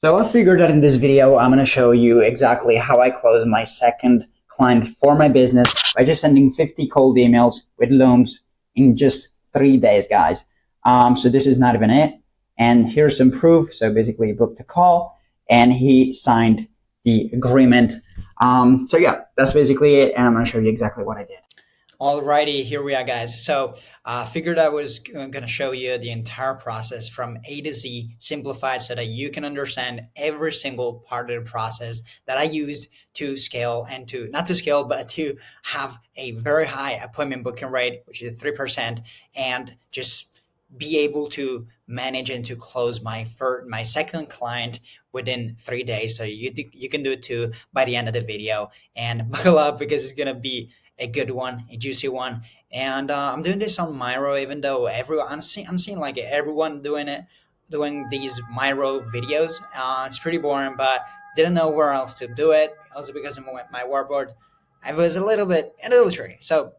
So I figured that in this video, I'm going to show you exactly how I close my second client for my business by just sending 50 cold emails with Looms in just 3 days, guys. So this is not even it. And here's some proof. So basically, he booked a call and he signed the agreement. So yeah, that's basically it. And I'm going to show you exactly what I did. Alrighty, here we are, guys. So I figured I was going to show you the entire process from A to Z, simplified so that you can understand every single part of the process that I used to scale and to not to scale, but to have a very high appointment booking rate, which is 3%, and just be able to manage and to close my second client within 3 days. So you can do it too by the end of the video. And buckle up because it's gonna be a good one, a juicy one. And I'm doing this on Miro, even though I'm seeing like everyone doing it, doing these Miro videos. It's pretty boring, but didn't know where else to do it. Also because of my workboard, I was a little tricky. So,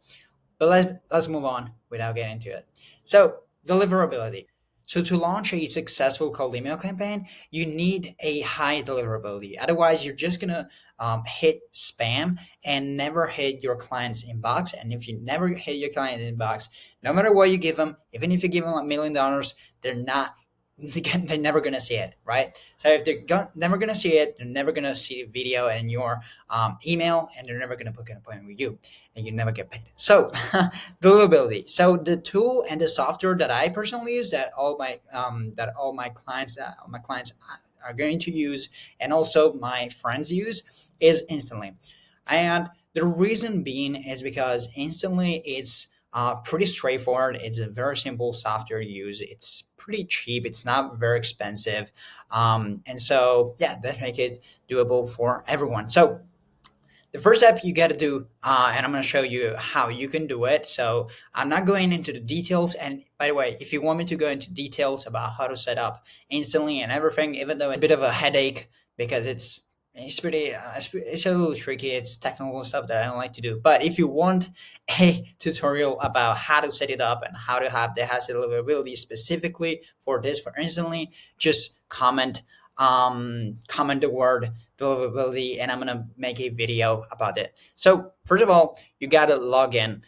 but let's move on without getting into it. So deliverability. So to launch a successful cold email campaign, you need a high deliverability. Otherwise, you're just gonna hit spam and never hit your client's inbox. And if you never hit your client's inbox, no matter what you give them, even if you give them $1 million, they're not they're never gonna see it, right? So if never gonna see it, they're never gonna see the video in your email, and they're never gonna book an appointment with you, and you never get paid. So deliverability. So the tool and the software that I personally use, that all my clients are going to use, and also my friends use, is Instantly. And the reason being is because Instantly it's pretty straightforward. It's a very simple software to use. It's pretty cheap. It's not very expensive, and so yeah, that makes it doable for everyone. So the first step you got to do, and I'm going to show you how you can do it. So I'm not going into the details. And by the way, if you want me to go into details about how to set up Instantly and everything, even though it's a bit of a headache because it's a little tricky. It's technical stuff that I don't like to do. But if you want a tutorial about how to set it up and how to have the hazard deliverability specifically for this for Instantly, just comment the word deliverability, and I'm gonna make a video about it. So first of all, you gotta log in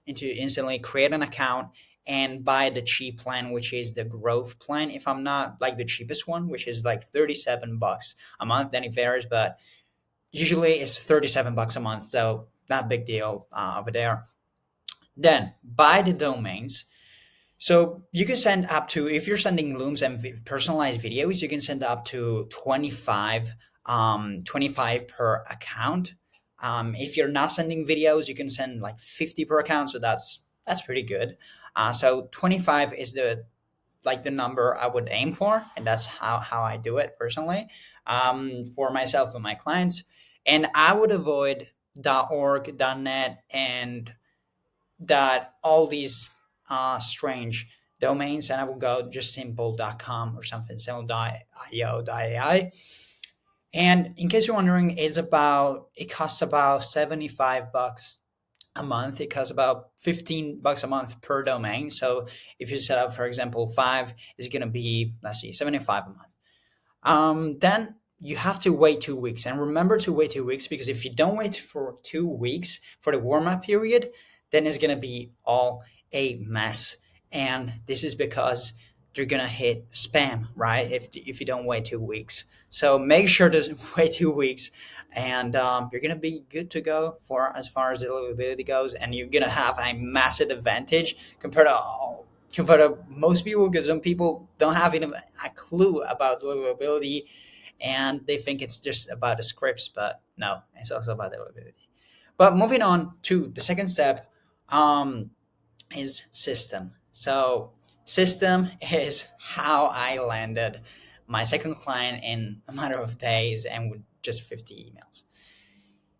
into Instantly, create an account, and buy the cheap plan, which is the growth plan. If I'm not like the cheapest one, which is like $37 a month, then it varies, but usually it's $37 a month, so not a big deal over there. Then buy the domains. So you can send up to, if you're sending looms and personalized videos, you can send up to 25 per account. If you're not sending videos, you can send like 50 per account. So that's pretty good. So 25 is the number I would aim for, and that's how I do it personally, for myself and my clients. And I would avoid .org, .net, and all these strange domains, and I will go just simple.com or something, simple.io.ai. And in case you're wondering, it costs about $75 a month. It costs about $15 a month per domain. So if you set up, for example, five, it's gonna be, let's see, 75 a month. Then you have to wait 2 weeks, and remember to wait 2 weeks, because if you don't wait for 2 weeks for the warm up period, then it's gonna be all a mess. And this is because you're gonna hit spam, right? If you don't wait 2 weeks, so make sure to wait 2 weeks, and you're gonna be good to go for as far as deliverability goes, and you're gonna have a massive advantage compared to most people, because some people don't have even a clue about deliverability, and they think it's just about the scripts, but no, it's also about deliverability. But moving on to the second step, um, is system. So system is how I landed my second client in a matter of days and with just 50 emails.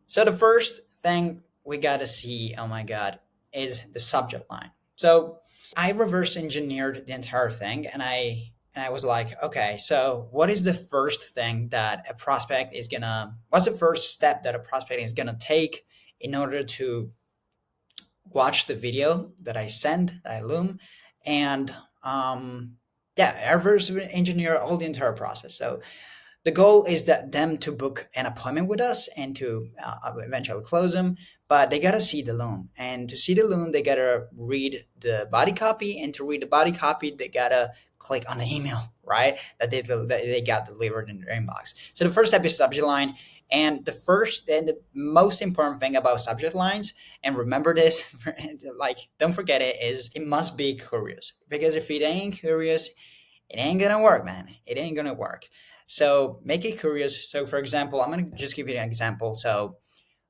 So the first thing we got to see, oh my God, is the subject line. So I reverse engineered the entire thing, and I was like, okay, so what is the first thing that a prospect is gonna what's the first step that a prospect is gonna take in order to watch the video that I send, that I loom, and yeah, reverse engineer all the entire process. So the goal is that them to book an appointment with us and to eventually close them, but they gotta see the loan, and to see the loan they gotta read the body copy, and to read the body copy they gotta click on the email, right, that they got delivered in their inbox. So the first step is subject line, and the first and the most important thing about subject lines, and remember this, like don't forget it, is it must be curious, because if it ain't curious, it ain't gonna work, man. It ain't gonna work. So make it curious. So for example, I'm gonna just give you an example. So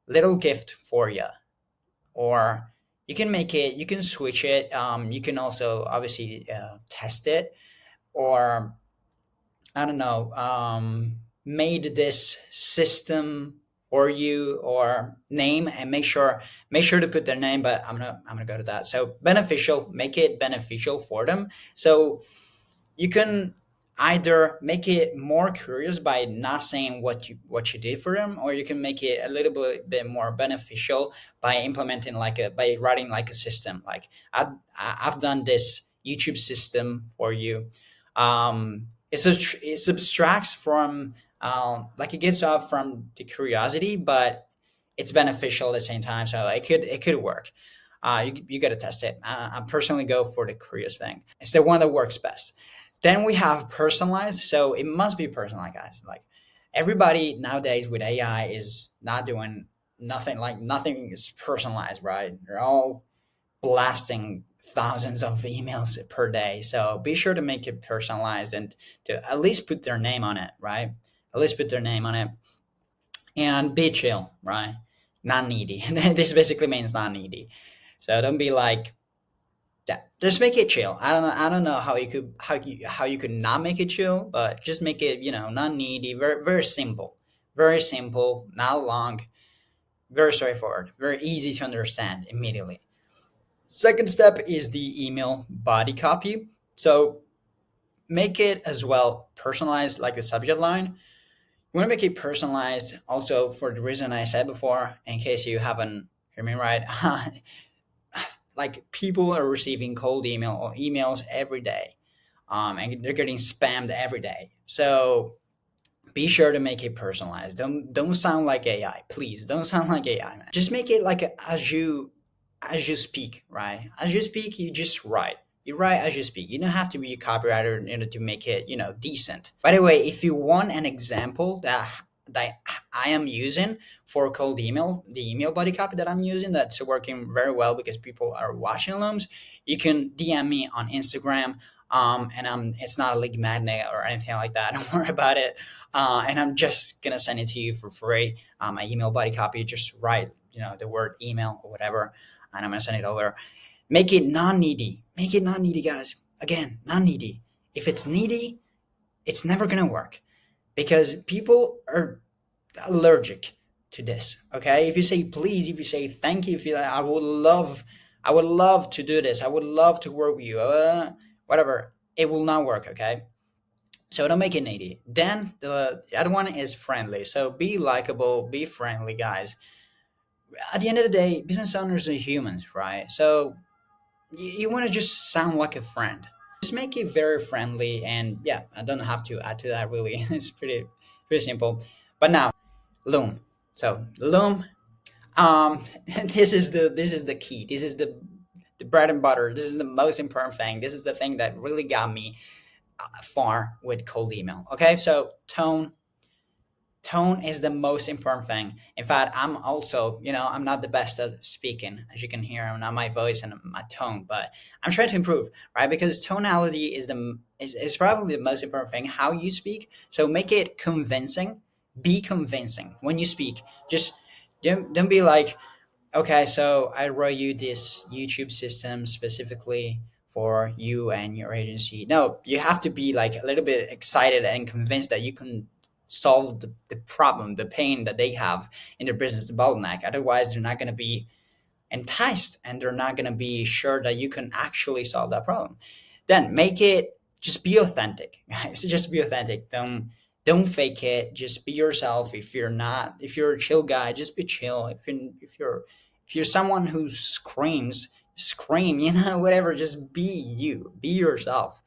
little gift for you, or you can make it. You can switch it. You can also obviously test it, or I don't know. Made this system for you, or name, and make sure to put their name. But I'm gonna go to that. So beneficial. Make it beneficial for them. So you can either make it more curious by not saying what you did for them, or you can make it a little bit more beneficial by implementing by writing like a system, like I've done this YouTube system for you. It subtracts from, like it gets off from the curiosity, but it's beneficial at the same time, so it could work. You got to test it. I personally go for the curious thing. It's the one that works best. Then we have personalized. So it must be personalized, guys. Like everybody nowadays with AI is not doing nothing. Like nothing is personalized, right? They're all blasting thousands of emails per day. So be sure to make it personalized and to at least put their name on it, right? At least put their name on it, and be chill, right? Not needy. This basically means not needy. So don't be like, yeah, just make it chill. I don't know how you could not make it chill, but just make it, not needy, very very simple. Very simple, not long, very straightforward, very easy to understand immediately. Second step is the email body copy. So make it as well personalized like the subject line. You want to make it personalized also for the reason I said before, in case you haven't heard me right. Like people are receiving cold email or emails every day, and they're getting spammed every day. So be sure to make it personalized. Don't sound like AI, please. Don't sound like AI, man. Just make it like as you speak, right? As you speak, you just write. You write as you speak. You don't have to be a copywriter in order to make it, decent. By the way, if you want an example that I am using for cold email, the email body copy that I'm using that's working very well because people are watching looms, you can DM me on Instagram. And it's not a lead magnet or anything like that. Don't worry about it. And I'm just gonna send it to you for free. My email body copy. Just write, the word email or whatever, and I'm gonna send it over. Make it non-needy. Make it non-needy, guys. Again, non-needy. If it's needy, it's never gonna work because people are allergic to this. Okay, if you say please, if you say thank you, if you I would love to do this. I would love to work with you. Whatever, it will not work. Okay, so don't make it needy. Then the other one is friendly. So be likable, be friendly, guys. At the end of the day, business owners are humans, right? So you want to just sound like a friend. Just make it very friendly, and yeah, I don't have to add to that really. It's pretty simple. But now, Loom. So Loom, this is the key. This is the bread and butter. This is the most important thing. This is the thing that really got me far with cold email. Okay, so tone is the most important thing. In fact, I'm also, I'm not the best at speaking, as you can hear, I'm not my voice and my tone, but I'm trying to improve, right? Because tonality is probably the most important thing, how you speak. So make it convincing. Be convincing when you speak. Just don't be like, okay, so I wrote you this YouTube system specifically for you and your agency. No, you have to be like a little bit excited and convinced that you can solve the problem, the pain that they have in their business, the bottleneck. Otherwise, they're not going to be enticed and they're not going to be sure that you can actually solve that problem. Then make it, just be authentic, guys. Just be authentic. Don't fake it. Just be yourself. If you're a chill guy, just be chill. If you're someone who screams, scream, whatever, just be you, be yourself.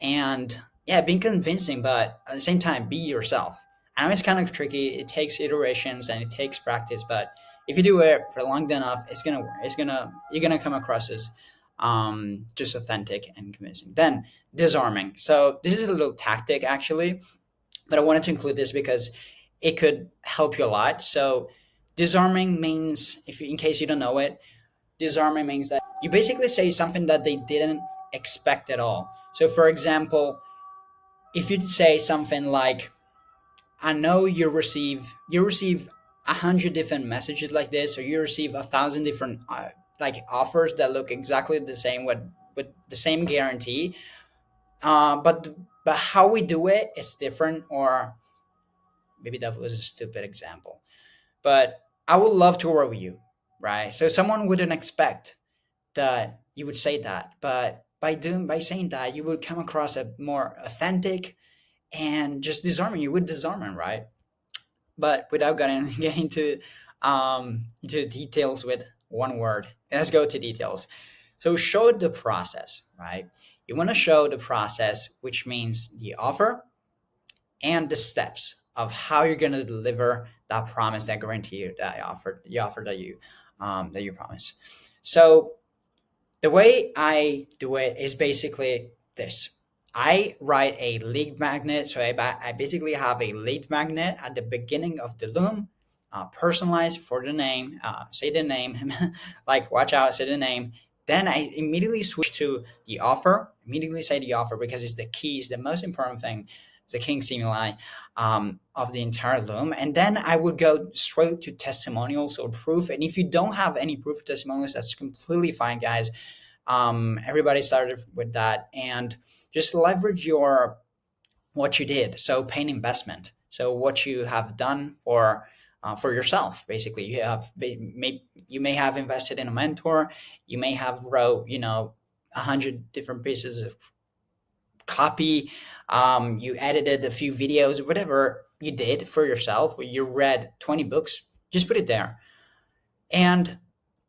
and yeah, being convincing, but at the same time, be yourself. I know it's kind of tricky. It takes iterations and it takes practice, but if you do it for long enough, it's gonna work. You're gonna come across as just authentic and convincing. Then disarming. So this is a little tactic actually, but I wanted to include this because it could help you a lot. So disarming means, if you, in case you don't know it, disarming means that you basically say something that they didn't expect at all. So for example, if you say something like, I know you receive 100 different messages like this, or you receive 1,000 different like offers that look exactly the same with the same guarantee, but how we do it is different. Or maybe that was a stupid example, but I would love to work with you, right? So someone wouldn't expect that you would say that, but by saying that, you would come across a more authentic and just disarming. You would disarm them, right? But without getting into details with one word, let's go to details. So show the process, right? You want to show the process, which means the offer and the steps of how you're going to deliver that promise, that guarantee, that offer, the offer that you promise. So the way I do it is basically this. I write a lead magnet. So I basically have a lead magnet at the beginning of the loom, personalized for the name. Say the name, like watch out, say the name. Then I immediately switch to the offer. Immediately say the offer because it's the key, it's the most important thing, the king stimuli of the entire loom. And then I would go straight to testimonials or proof. And if you don't have any proof of testimonials, that's completely fine, guys. Everybody started with that, and just leverage your what you did. So paying investment. So what you have done for yourself. Basically, you may have invested in a mentor. You may have wrote 100 different pieces of copy. You edited a few videos, whatever you did for yourself. You read 20 books. Just put it there, and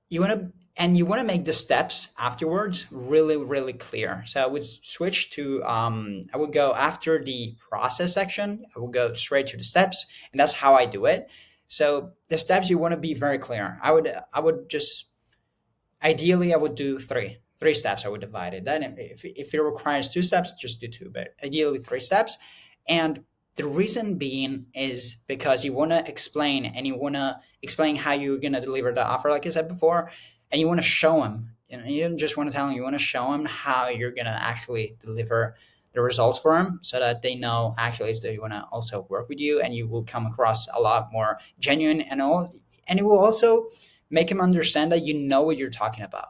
you want to make the steps afterwards really really clear. So I would switch to I would go after the process section, I would go straight to the steps, and that's how I do it. So the steps, you want to be very clear. I would just, ideally I would do three steps. I would divide it. Then if it requires two steps, just do two, but ideally three steps. And the reason being is because you want to explain, and you want to explain how you're going to deliver the offer, like I said before, and you want to show them. You don't just want to tell them, you want to show them how you're going to actually deliver the results for them, so that they know actually if they want to also work with you, and you will come across a lot more genuine, and it will also make them understand that you know what you're talking about.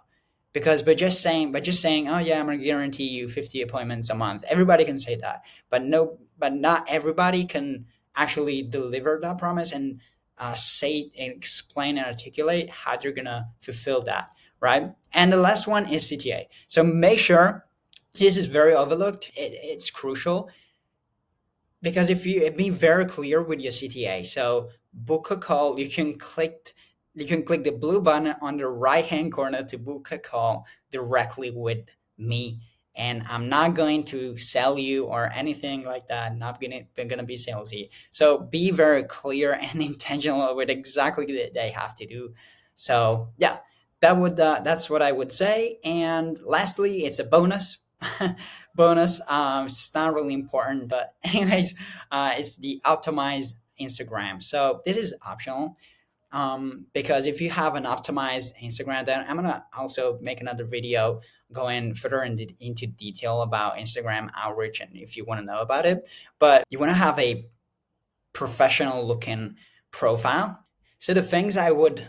Because by just saying, oh yeah, I'm going to guarantee you 50 appointments a month, everybody can say that, but no, but not everybody can actually deliver that promise and say and explain and articulate how you're gonna fulfill that, right? And the last one is CTA. So make sure, this is very overlooked. It's crucial, because if you be very clear with your CTA. So book a call. You can click the blue button on the right hand corner to book a call directly with me. And I'm not going to sell you or anything like that. Not gonna be salesy. So be very clear and intentional with exactly what they have to do. So yeah, that's what I would say. And lastly, it's a bonus. Bonus. It's not really important, but anyways, it's the optimized Instagram. So this is optional, because if you have an optimized Instagram, then I'm gonna also make another video going further into detail about Instagram outreach, and if you want to know about it. But you want to have a professional looking profile. So the things I would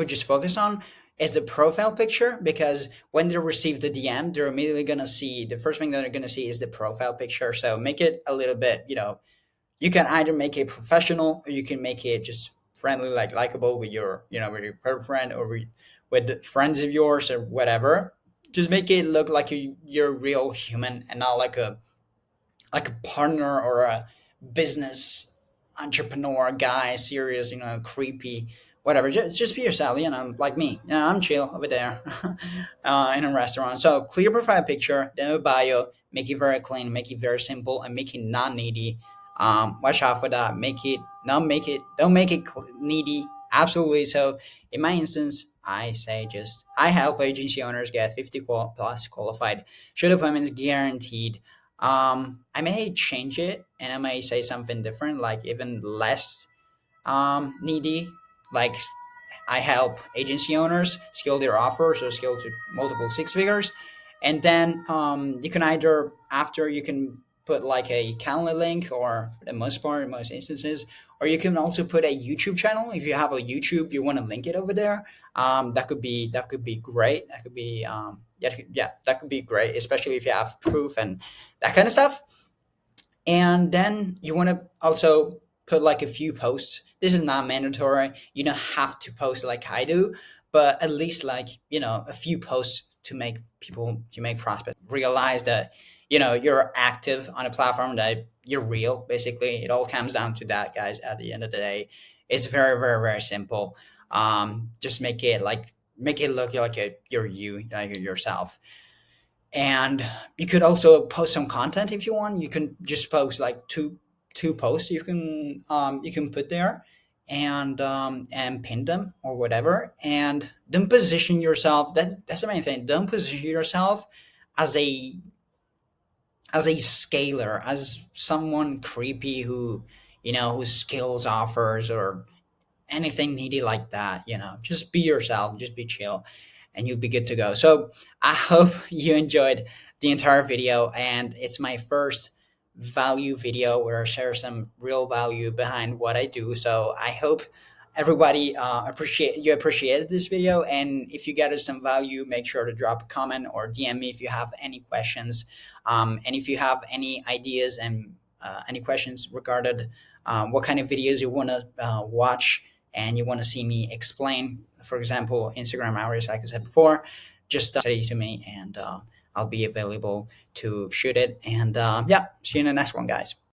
just focus on is the profile picture, because when they receive the DM, they're immediately gonna see, the first thing that they're gonna see is the profile picture. So make it a little bit, you can either make it professional, or you can make it just friendly, like likable, with your girlfriend, or with friends of yours or whatever. Just make it look like you're a real human, and not like a partner or a business entrepreneur guy, serious, creepy, whatever. Just be yourself, like me. I'm chill over there in a restaurant. So clear profile picture, then a bio, make it very clean, make it very simple, and make it not needy. Watch out for that. Don't make it needy. Absolutely. So in my instance, I say just I help agency owners get 50 plus qualified, shoot appointments guaranteed. I may change it and I may say something different, like even less needy, like I help agency owners scale their offers or scale to multiple six figures. And then you can either, after you can put like a Calendly link, or for the most part, in most instances, or you can also put a YouTube channel. If you have a YouTube, you want to link it over there. That could be great. That could be yeah, that could be great, especially if you have proof and that kind of stuff. And then you want to also put like a few posts. This is not mandatory. You don't have to post like I do, but at least, like, a few posts to make people, to make prospects realize that you're active on a platform, that you're real. Basically, it all comes down to that, guys. At the end of the day, it's very, very, very simple. Just make it look like you're you, like you're yourself. And you could also post some content if you want. You can just post like two posts, you can put there, and pin them or whatever. And don't position yourself, that's the main thing. Don't position yourself as a scaler, as someone creepy who skills offers or anything needy like that. Just be yourself, just be chill, and you'll be good to go. So I hope you enjoyed the entire video, and it's my first value video where I share some real value behind what I do. So I hope everybody appreciated this video, and if you got some value, make sure to drop a comment or DM me if you have any questions, and if you have any ideas and any questions regarding what kind of videos you want to watch and you want to see me explain, for example, Instagram hours, like I said before, just say it to me, and I'll be available to shoot it. And yeah, see you in the next one, guys.